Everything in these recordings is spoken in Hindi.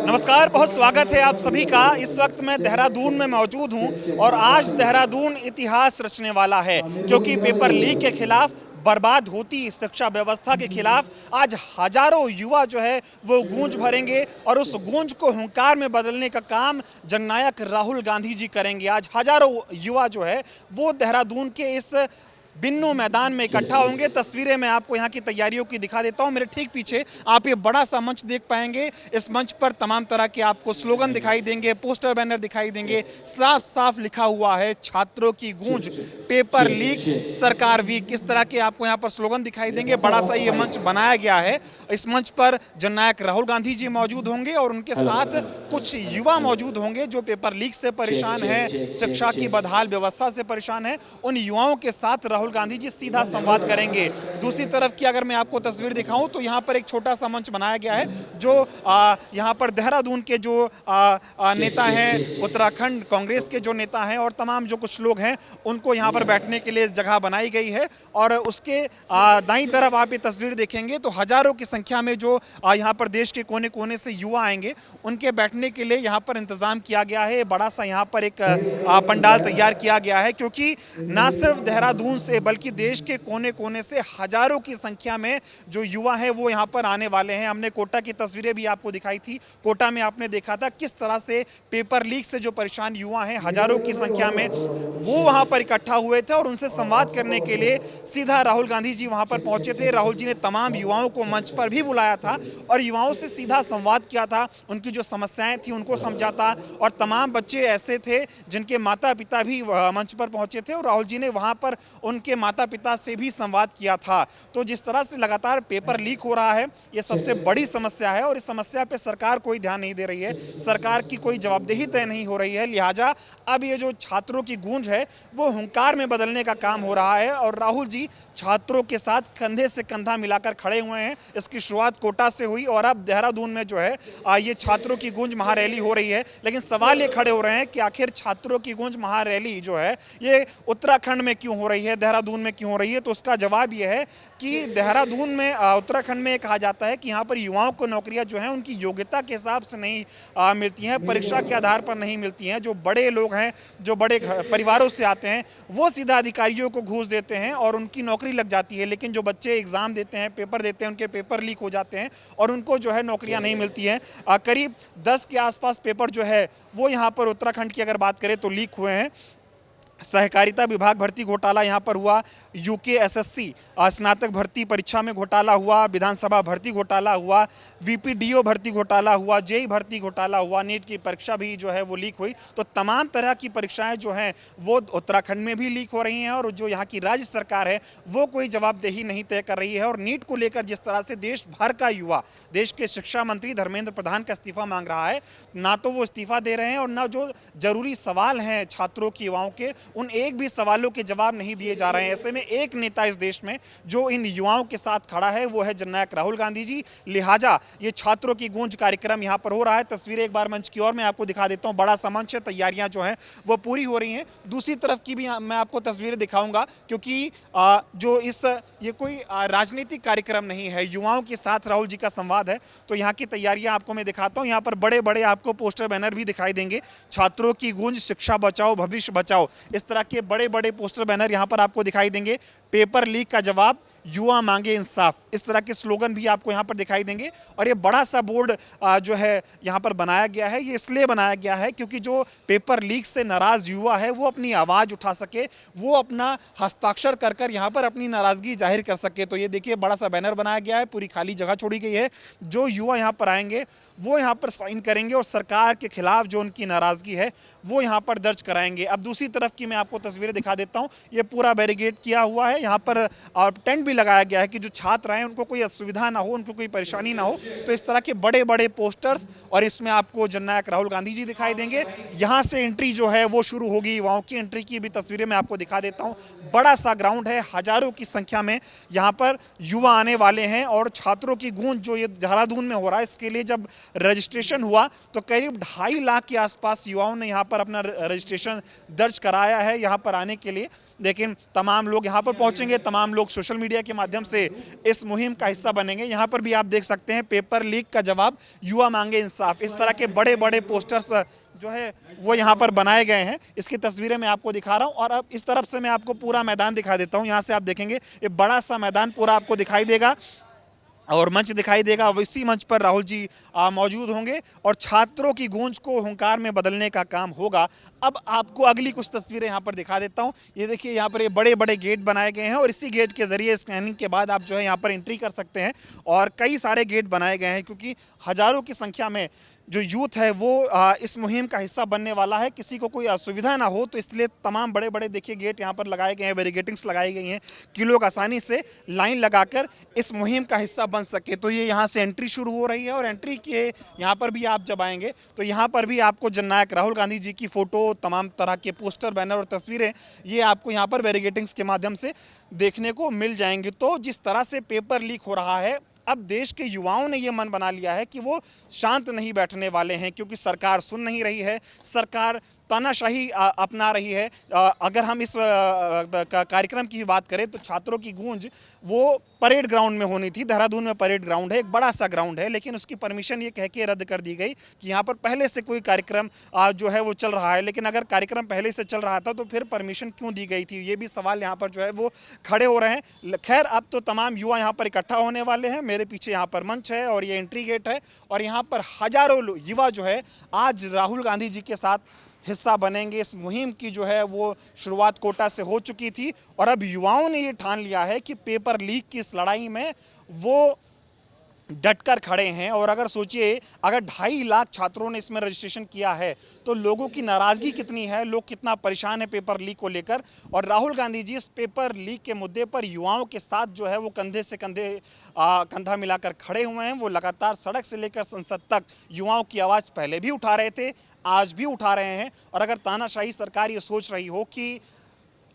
नमस्कार, बहुत स्वागत है आप सभी का। इस वक्त मैं देहरादून में मौजूद हूं और आज देहरादून इतिहास रचने वाला है, क्योंकि पेपर लीक के खिलाफ, बर्बाद होती शिक्षा व्यवस्था के खिलाफ आज हजारों युवा जो है वो गूंज भरेंगे और उस गूंज को हुंकार में बदलने का काम जननायक राहुल गांधी जी करेंगे। आज हजारों युवा जो है वो देहरादून के इस बिन्नू मैदान में इकट्ठा होंगे। तस्वीरें मैं आपको यहाँ की तैयारियों की दिखा देता हूँ। मेरे ठीक पीछे आप ये बड़ा सा मंच देख पाएंगे। इस मंच पर तमाम तरह के आपको स्लोगन दिखाई देंगे, पोस्टर बैनर दिखाई देंगे। साफ साफ लिखा हुआ है छात्रों की गूंज, पेपर लीक, सरकार वीक। किस तरह के आपको यहाँ पर स्लोगन दिखाई देंगे। बड़ा सा ये मंच बनाया गया है। इस मंच पर जननायक राहुल गांधी जी मौजूद होंगे और उनके साथ कुछ युवा मौजूद होंगे जो पेपर लीक से परेशान है, शिक्षा की बदहाल व्यवस्था से परेशान है। उन युवाओं के साथ राहुल गांधी जी सीधा संवाद करेंगे। दूसरी तरफ की अगर मैं आपको तस्वीर दिखाऊं तो यहाँ पर एक छोटा सा मंच बनाया गया है जो यहाँ पर देहरादून के जो नेता हैं, उत्तराखंड कांग्रेस के जो नेता हैं और तमाम जो कुछ लोग हैं उनको यहाँ पर बैठने के लिए जगह बनाई गई है। और उसके दाईं तरफ आप ये तस्वीर देखेंगे तो हजारों की संख्या में जो यहाँ पर देश के कोने कोने से युवा आएंगे उनके बैठने के लिए यहाँ पर इंतजाम किया गया है। बड़ा सा यहाँ पर एक पंडाल तैयार किया गया है, क्योंकि ना सिर्फ देहरादून से बल्कि देश के कोने कोने से हजारों की संख्या में जो युवा है वो यहाँ पर आने वाले हैं। हमने कोटा की तस्वीरें भी आपको दिखाई थी। कोटा में आपने देखा था किस तरह से पेपर लीक से जो परेशान युवा हैं हजारों की संख्या में वो वहां पर इकट्ठा हुए थे और उनसे संवाद करने के लिए सीधा राहुल गांधी जी वहां पर पहुंचे थे। राहुल जी ने तमाम युवाओं को मंच पर भी बुलाया था और युवाओं से सीधा संवाद किया था, उनकी जो समस्याएं थी उनको समझा था। और तमाम बच्चे ऐसे थे जिनके माता पिता भी मंच पर पहुंचे थे और राहुल जी ने वहां पर उनके माता पिता से भी संवाद किया था। तो जिस तरह से लगातार पेपर लीक हो रहा है ये सबसे बड़ी समस्या है और इस समस्या पे सरकार कोई ध्यान नहीं दे रही है, सरकार की कोई जवाबदेही तय नहीं हो रही है। लिहाजा अब ये जो छात्रों की गूंज है वो हुंकार में बदलने का काम हो रहा है और राहुल जी छात्रों के साथ कंधे से कंधा मिलाकर खड़े हुए हैं। इसकी शुरुआत कोटा से हुई और अब देहरादून में जो है ये छात्रों की गूंज महारैली हो रही है। लेकिन सवाल ये खड़े हो रहे हैं कि आखिर छात्रों की गूंज महारैली जो है ये उत्तराखंड में क्यों हो रही है, देहरादून में क्यों हो रही है। तो उसका जवाब यह है कि देहरादून में, उत्तराखंड में कहा जाता है कि यहाँ पर युवाओं को नौकरियां जो हैं उनकी योग्यता के हिसाब से नहीं मिलती हैं, परीक्षा के आधार पर नहीं मिलती हैं। जो बड़े लोग हैं, जो बड़े परिवारों से आते हैं वो सीधा अधिकारियों को घूस देते हैं और उनकी नौकरी लग जाती है। लेकिन जो बच्चे एग्जाम देते हैं, पेपर देते हैं, उनके पेपर लीक हो जाते हैं और उनको जो है नौकरियां नहीं मिलती हैं। करीब 10 के आसपास पेपर जो है वो यहाँ पर उत्तराखंड की अगर बात करें तो लीक हुए हैं। सहकारिता विभाग भर्ती घोटाला यहाँ पर हुआ, यूकेएसएससी स्नातक भर्ती परीक्षा में घोटाला हुआ, विधानसभा भर्ती घोटाला हुआ, वीपीडीओ भर्ती घोटाला हुआ, जेई भर्ती घोटाला हुआ, नीट की परीक्षा भी जो है वो लीक हुई। तो तमाम तरह की परीक्षाएं जो हैं वो उत्तराखंड में भी लीक हो रही हैं और जो यहाँ की राज्य सरकार है वो कोई जवाबदेही नहीं तय कर रही है। और नीट को लेकर जिस तरह से देश भर का युवा, देश के शिक्षा मंत्री धर्मेंद्र प्रधान का इस्तीफा मांग रहा है, ना तो वो इस्तीफा दे रहे हैं और ना जो जरूरी सवाल हैं छात्रों की, युवाओं के, उन एक भी सवालों के जवाब नहीं दिए जा रहे हैं। ऐसे में एक नेता इस देश में जो इन युवाओं के साथ खड़ा है वो है जननायक राहुल गांधी जी। लिहाजा ये छात्रों की गूंज कार्यक्रम यहां पर हो रहा है। तस्वीरें एक बार मंच की और मैं आपको दिखा देता हूं। बड़ा सा मंच है, तैयारियां जो हैं वो पूरी हो रही हैं। दूसरी तरफ की भी मैं आपको तस्वीरें दिखाऊंगा, क्योंकि जो ये कोई राजनीतिक कार्यक्रम नहीं है, युवाओं के साथ राहुल जी का संवाद है। तो यहाँ की तैयारियां आपको मैं दिखाता हूँ। यहाँ पर बड़े बड़े आपको पोस्टर बैनर भी दिखाई देंगे, छात्रों की गूंज, शिक्षा बचाओ भविष्य बचाओ, इस तरह के बड़े बड़े पोस्टर बैनर यहां पर आपको दिखाई देंगे। पेपर लीक का जवाब, युवा मांगे इंसाफ, इस तरह के स्लोगन भी आपको यहां पर दिखाई देंगे। और ये बड़ा सा बोर्ड जो है यहां पर बनाया गया है, ये इसलिए बनाया गया है क्योंकि जो पेपर लीक से नाराज युवा है वो अपनी आवाज उठा सके, वो अपना हस्ताक्षर कर कर यहां पर अपनी नाराजगी जाहिर कर सके। तो ये देखिए बड़ा सा बैनर बनाया गया है, पूरी खाली जगह छोड़ी गई है। जो युवा यहां पर आएंगे वो यहां पर साइन करेंगे और सरकार के खिलाफ जो उनकी नाराजगी है वो यहां पर दर्ज कराएंगे। अब दूसरी तरफ की मैं आपको तस्वीरें दिखा देता हूं। ये पूरा बैरिकेड किया हुआ है, यहाँ पर टेंट भी लगाया गया है कि जो छात्र हैं उनको कोई असुविधा ना हो, उनको कोई परेशानी ना हो। तो इस तरह के बड़े बड़े पोस्टर्स और इसमें आपको जननायक राहुल गांधी जी दिखाई देंगे। यहाँ से एंट्री जो है वो शुरू होगी। युवाओं की एंट्री की भी तस्वीरें मैं आपको दिखा देता हूँ। बड़ा सा ग्राउंड है, हजारों की संख्या में यहाँ पर युवा आने वाले हैं और छात्रों की गूंज जो ये देहरादून में हो रहा है, इसके लिए जब रजिस्ट्रेशन हुआ तो करीब 2.5 लाख के आसपास युवाओं ने यहाँ पर अपना रजिस्ट्रेशन दर्ज कराया आया है यहाँ पर आने के लिए, लेकिन तमाम लोग यहाँ पर पहुँचेंगे, तमाम लोग सोशल मीडिया के माध्यम से इस मुहिम का हिस्सा बनेंगे। यहाँ पर भी आप देख सकते हैं, पेपर लीक का जवाब, युवा मांगे इंसाफ, इस तरह के बड़े बड़े पोस्टर्स जो है वो यहाँ पर बनाए गए हैं। इसकी तस्वीरें मैं आपको दिखा रहा हूँ और अब इस तरफ से मैं आपको पूरा मैदान दिखा देता हूँ। यहाँ से आप देखेंगे ये बड़ा सा मैदान पूरा आपको दिखाई देगा और मंच दिखाई देगा। इसी मंच पर राहुल जी मौजूद होंगे और छात्रों की गूंज को हुंकार में बदलने का काम होगा। अब आपको अगली कुछ तस्वीरें यहाँ पर दिखा देता हूँ। ये देखिए, यहाँ पर ये बड़े बड़े गेट बनाए गए हैं और इसी गेट के जरिए स्कैनिंग के बाद आप जो है यहाँ पर एंट्री कर सकते हैं। और कई सारे गेट बनाए गए हैं क्योंकि हज़ारों की संख्या में जो यूथ है वो इस मुहिम का हिस्सा बनने वाला है। किसी को कोई असुविधा ना हो तो इसलिए तमाम बड़े बड़े देखिए गेट यहाँ पर लगाए गए हैं, बैरिकेडिंग्स लगाई गई हैं कि लोग आसानी से लाइन लगाकर इस मुहिम का हिस्सा बन सके। तो ये यहाँ से एंट्री शुरू हो रही है और एंट्री के यहाँ पर भी आप जब आएंगे तो यहाँ पर भी आपको जननायक राहुल गांधी जी की फ़ोटो, तमाम तरह के पोस्टर, बैनर और तस्वीरें ये आपको यहाँ पर बैरिकेडिंग्स के माध्यम से देखने को मिल जाएंगी। तो जिस तरह से पेपर लीक हो रहा है, अब देश के युवाओं ने ये मन बना लिया है कि वो शांत नहीं बैठने वाले हैं, क्योंकि सरकार सुन नहीं रही है, सरकार तानाशाही अपना रही है। अगर हम इस कार्यक्रम की बात करें तो छात्रों की गूंज वो परेड ग्राउंड में होनी थी। देहरादून में परेड ग्राउंड है, एक बड़ा सा ग्राउंड है, लेकिन उसकी परमिशन ये कह के रद्द कर दी गई कि यहाँ पर पहले से कोई कार्यक्रम जो है वो चल रहा है। लेकिन अगर कार्यक्रम पहले से चल रहा था तो फिर परमिशन क्यों दी गई थी, ये भी सवाल यहाँ पर जो है वो खड़े हो रहे हैं। खैर, अब तो तमाम युवा यहाँ पर इकट्ठा होने वाले हैं। मेरे पीछे यहाँ पर मंच है और ये एंट्री गेट है और यहाँ पर हजारों युवा जो है आज राहुल गांधी जी के साथ हिस्सा बनेंगे। इस मुहिम की जो है वो शुरुआत कोटा से हो चुकी थी और अब युवाओं ने ये ठान लिया है कि पेपर लीक की इस लड़ाई में वो डटकर खड़े हैं। और अगर सोचिए, अगर 2.5 लाख छात्रों ने इसमें रजिस्ट्रेशन किया है तो लोगों की नाराज़गी कितनी है, लोग कितना परेशान है पेपर लीक को लेकर। और राहुल गांधी जी इस पेपर लीक के मुद्दे पर युवाओं के साथ जो है वो कंधे से कंधा मिलाकर खड़े हुए हैं। वो लगातार सड़क से लेकर संसद तक युवाओं की आवाज़ पहले भी उठा रहे थे, आज भी उठा रहे हैं। और अगर तानाशाही सरकार ये सोच रही हो कि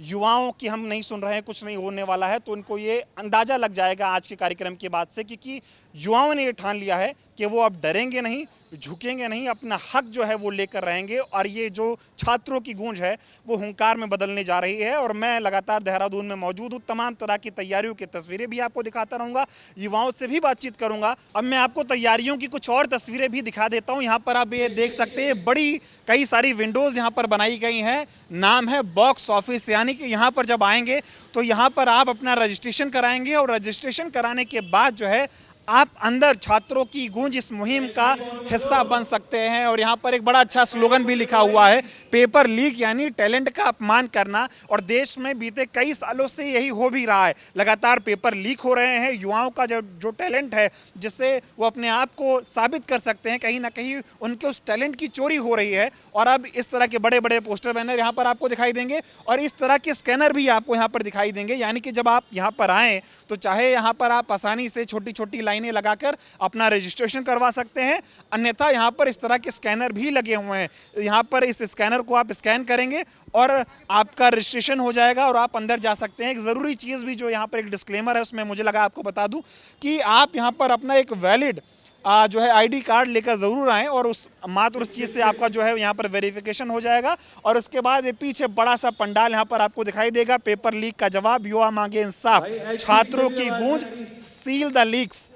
युवाओं की हम नहीं सुन रहे हैं, कुछ नहीं होने वाला है, तो उनको ये अंदाज़ा लग जाएगा आज के कार्यक्रम के बाद से, क्योंकि युवाओं ने ये ठान लिया है कि वो अब डरेंगे नहीं, झुकेंगे नहीं, अपना हक जो है वो लेकर रहेंगे। और ये जो छात्रों की गूंज है वो हुंकार में बदलने जा रही है। और मैं लगातार देहरादून में मौजूद हूँ, तमाम तरह की तैयारियों की तस्वीरें भी आपको दिखाता रहूँगा, युवाओं से भी बातचीत करूँगा। अब मैं आपको तैयारियों की कुछ और तस्वीरें भी दिखा देता हूँ। यहाँ पर आप ये देख सकते हैं, बड़ी कई सारी विंडोज़ यहाँ पर बनाई गई हैं। नाम है बॉक्स ऑफिस, यानी कि यहाँ पर जब आएंगे तो यहाँ पर आप अपना रजिस्ट्रेशन कराएंगे और रजिस्ट्रेशन कराने के बाद जो है आप अंदर छात्रों की गूंज इस मुहिम का हिस्सा बन सकते हैं। और यहाँ पर एक बड़ा अच्छा स्लोगन भी लिखा हुआ है, पेपर लीक यानी टैलेंट का अपमान करना। और देश में बीते कई सालों से यही हो भी रहा है, लगातार पेपर लीक हो रहे हैं। युवाओं का जो टैलेंट है, जिससे वो अपने आप को साबित कर सकते हैं, कहीं ना कहीं उनके उस टैलेंट की चोरी हो रही है। और अब इस तरह के बड़े बड़े पोस्टर बैनर यहाँ पर आपको दिखाई देंगे और इस तरह के स्कैनर भी आपको यहाँ पर दिखाई देंगे। यानी कि जब आप यहाँ पर आएँ तो चाहे यहाँ पर आप आसानी से छोटी छोटी लाइनें लगाकर अपना रजिस्ट्रेशन करवा सकते हैं, अन्यथा यहाँ पर इस तरह के स्कैनर भी लगे हुए हैं। यहाँ पर इस स्कैनर को आप स्कैन करेंगे और आपका रजिस्ट्रेशन हो जाएगा और आप अंदर जा सकते हैं। एक ज़रूरी चीज़ भी जो यहाँ पर एक डिस्क्लेमर है उसमें मुझे लगा आपको बता दूं कि आप यहाँ पर अपना एक वैलिड जो है आईडी कार्ड लेकर ज़रूर आएँ और मात्र उस चीज़ से आपका जो है यहाँ पर वेरिफिकेशन हो जाएगा। और उसके बाद ये पीछे बड़ा सा पंडाल यहाँ पर आपको दिखाई देगा, पेपर लीक का जवाब, युवा मांगे इंसाफ, छात्रों की गूंज, सील द लीक्स,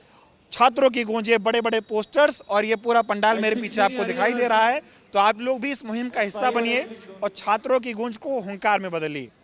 छात्रों की गूंज, ये बड़े बड़े पोस्टर्स और ये पूरा पंडाल मेरे पीछे आपको दिखाई दे रहा है। तो आप लोग भी इस मुहिम का हिस्सा बनिए और छात्रों की गूंज को हुंकार में बदलिए।